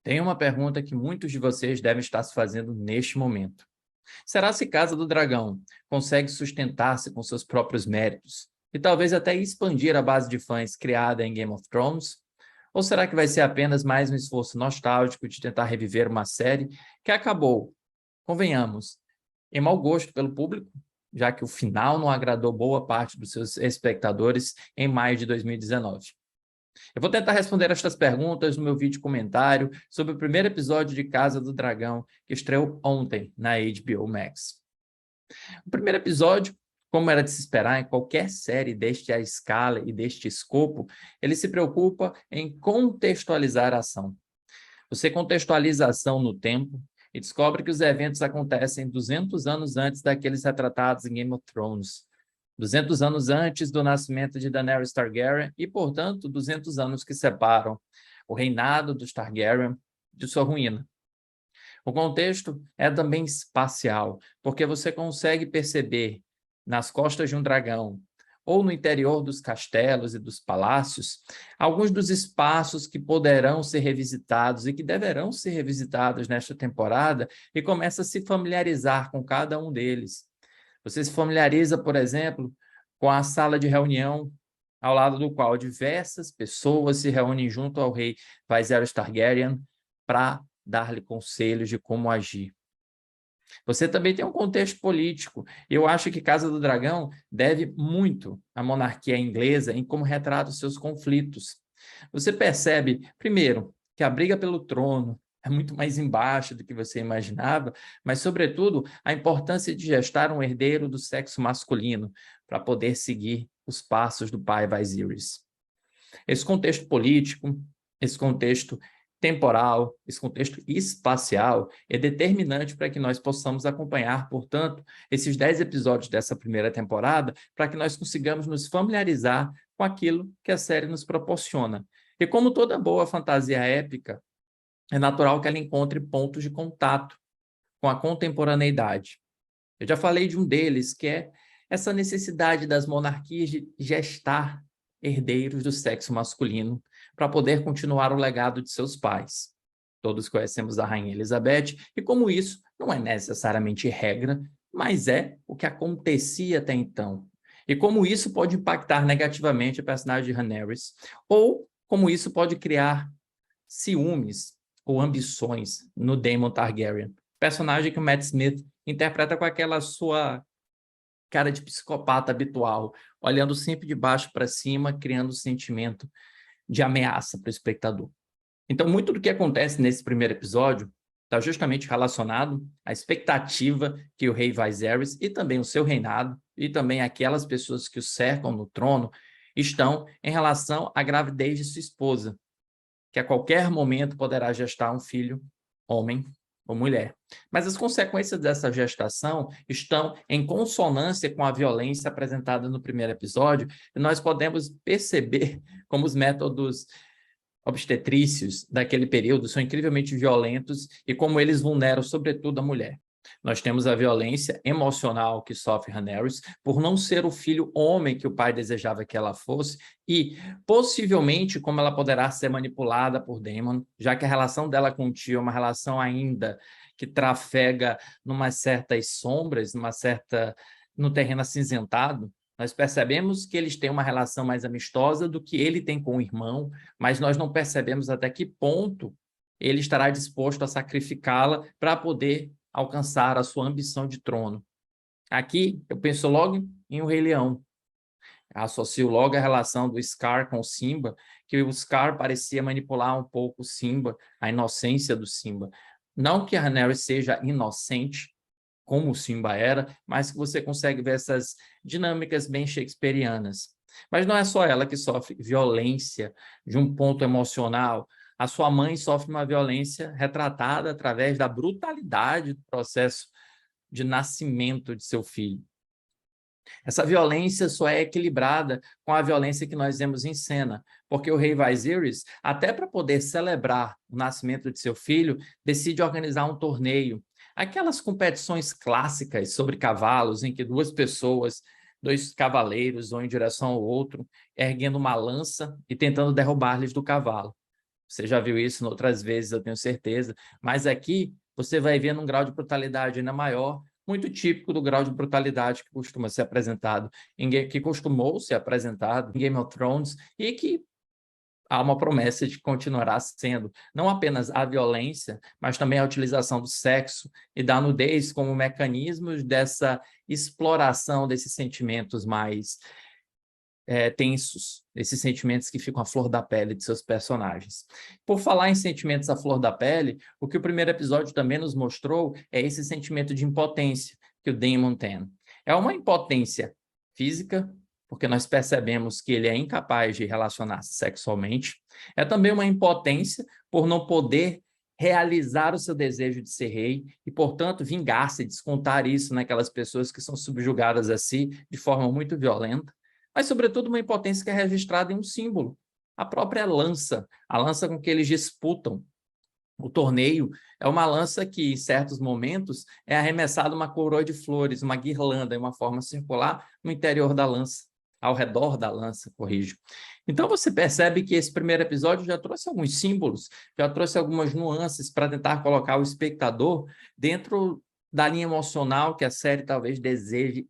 Tem uma pergunta que muitos de vocês devem estar se fazendo neste momento. Será se Casa do Dragão consegue sustentar-se com seus próprios méritos e talvez até expandir a base de fãs criada em Game of Thrones? Ou será que vai ser apenas mais um esforço nostálgico de tentar reviver uma série que acabou, convenhamos, em mau gosto pelo público, já que o final não agradou boa parte dos seus espectadores em maio de 2019? Eu vou tentar responder estas perguntas no meu vídeo comentário sobre o primeiro episódio de Casa do Dragão, que estreou ontem na HBO Max. O primeiro episódio, como era de se esperar em qualquer série deste a escala e deste escopo, ele se preocupa em contextualizar a ação. Você contextualiza a ação no tempo e descobre que os eventos acontecem 200 anos antes daqueles retratados em Game of Thrones. 200 anos antes do nascimento de Daenerys Targaryen e, portanto, 200 anos que separam o reinado dos Targaryen de sua ruína. O contexto é também espacial, porque você consegue perceber nas costas de um dragão ou no interior dos castelos e dos palácios, alguns dos espaços que poderão ser revisitados e que deverão ser revisitados nesta temporada, e começa a se familiarizar com cada um deles. Você se familiariza, por exemplo, com a sala de reunião, ao lado do qual diversas pessoas se reúnem junto ao rei Viserys Targaryen para dar-lhe conselhos de como agir. Você também tem um contexto político. Eu acho que Casa do Dragão deve muito à monarquia inglesa em como retrata os seus conflitos. Você percebe, primeiro, que a briga pelo trono é muito mais embaixo do que você imaginava, mas, sobretudo, a importância de gestar um herdeiro do sexo masculino para poder seguir os passos do pai Viserys. Esse contexto político, esse contexto temporal, esse contexto espacial é determinante para que nós possamos acompanhar, portanto, esses 10 episódios dessa primeira temporada, para que nós consigamos nos familiarizar com aquilo que a série nos proporciona. E como toda boa fantasia épica, é natural que ela encontre pontos de contato com a contemporaneidade. Eu já falei de um deles, que é essa necessidade das monarquias de gestar herdeiros do sexo masculino para poder continuar o legado de seus pais. Todos conhecemos a Rainha Elizabeth, e como isso não é necessariamente regra, mas é o que acontecia até então. E como isso pode impactar negativamente a personagem de Rhaenyra, ou como isso pode criar ciúmes ou ambições no Daemon Targaryen, personagem que o Matt Smith interpreta com aquela sua cara de psicopata habitual, olhando sempre de baixo para cima, criando um sentimento de ameaça para o espectador. Então, muito do que acontece nesse primeiro episódio está justamente relacionado à expectativa que o rei Viserys e também o seu reinado e também aquelas pessoas que o cercam no trono estão em relação à gravidez de sua esposa, que a qualquer momento poderá gestar um filho, homem ou mulher. Mas as consequências dessa gestação estão em consonância com a violência apresentada no primeiro episódio, e nós podemos perceber como os métodos obstetrícios daquele período são incrivelmente violentos e como eles vulneram, sobretudo, a mulher. Nós temos a violência emocional que sofre Rhaenyra por não ser o filho homem que o pai desejava que ela fosse e, possivelmente, como ela poderá ser manipulada por Daemon, já que a relação dela com o tio é uma relação ainda que trafega numas certas sombras, no terreno acinzentado. Nós percebemos que eles têm uma relação mais amistosa do que ele tem com o irmão, mas nós não percebemos até que ponto ele estará disposto a sacrificá-la para poder alcançar a sua ambição de trono. Aqui, eu penso logo em O Rei Leão. Associo logo a relação do Scar com o Simba, que o Scar parecia manipular um pouco o Simba, a inocência do Simba. Não que a Rhaenyra seja inocente, como o Simba era, mas que você consegue ver essas dinâmicas bem shakespearianas. Mas não é só ela que sofre violência de um ponto emocional. A sua mãe sofre uma violência retratada através da brutalidade do processo de nascimento de seu filho. Essa violência só é equilibrada com a violência que nós vemos em cena, porque o rei Viserys, até para poder celebrar o nascimento de seu filho, decide organizar um torneio. Aquelas competições clássicas sobre cavalos, em que duas pessoas, dois cavaleiros, vão em direção ao outro, erguendo uma lança e tentando derrubar-lhes do cavalo. Você já viu isso em outras vezes, eu tenho certeza. Mas aqui você vai ver num grau de brutalidade ainda maior, muito típico do grau de brutalidade que costuma ser apresentado, que costumou ser apresentado em Game of Thrones e que há uma promessa de que continuará sendo não apenas a violência, mas também a utilização do sexo e da nudez como mecanismos dessa exploração desses sentimentos mais tensos, esses sentimentos que ficam à flor da pele de seus personagens. Por falar em sentimentos à flor da pele, o que o primeiro episódio também nos mostrou é esse sentimento de impotência que o Daemon tem. É uma impotência física, porque nós percebemos que ele é incapaz de relacionar-se sexualmente. É também uma impotência por não poder realizar o seu desejo de ser rei e, portanto, vingar-se, descontar isso naquelas pessoas que são subjugadas a si de forma muito violenta, mas, sobretudo, uma impotência que é registrada em um símbolo, a própria lança, a lança com que eles disputam o torneio. É uma lança que, em certos momentos, é arremessada uma coroa de flores, uma guirlanda, em uma forma circular no interior da lança, ao redor da lança, corrijo. Então, você percebe que esse primeiro episódio já trouxe alguns símbolos, já trouxe algumas nuances para tentar colocar o espectador dentro da linha emocional que a série talvez deseje.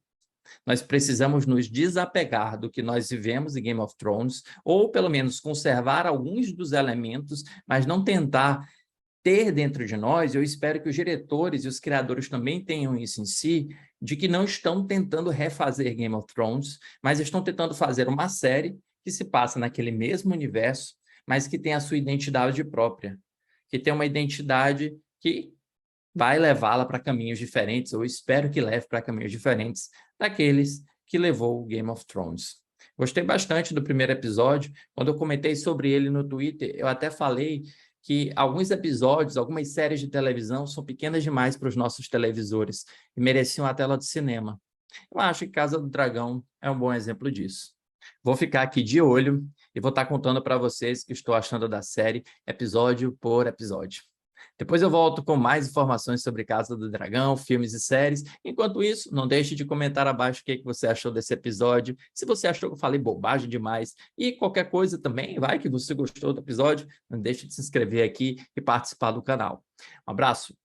Nós precisamos nos desapegar do que nós vivemos em Game of Thrones, ou pelo menos conservar alguns dos elementos, mas não tentar ter dentro de nós. Eu espero que os diretores e os criadores também tenham isso em si, de que não estão tentando refazer Game of Thrones, mas estão tentando fazer uma série que se passa naquele mesmo universo, mas que tem a sua identidade própria, que tem uma identidade que vai levá-la para caminhos diferentes, ou espero que leve para caminhos diferentes daqueles que levou o Game of Thrones. Gostei bastante do primeiro episódio. Quando eu comentei sobre ele no Twitter, eu até falei que alguns episódios, algumas séries de televisão são pequenas demais para os nossos televisores e mereciam a tela de cinema. Eu acho que Casa do Dragão é um bom exemplo disso. Vou ficar aqui de olho e vou estar contando para vocês o que estou achando da série, episódio por episódio. Depois eu volto com mais informações sobre Casa do Dragão, filmes e séries. Enquanto isso, não deixe de comentar abaixo o que você achou desse episódio, se você achou que eu falei bobagem demais, e qualquer coisa também, vai que você gostou do episódio, não deixe de se inscrever aqui e participar do canal. Um abraço.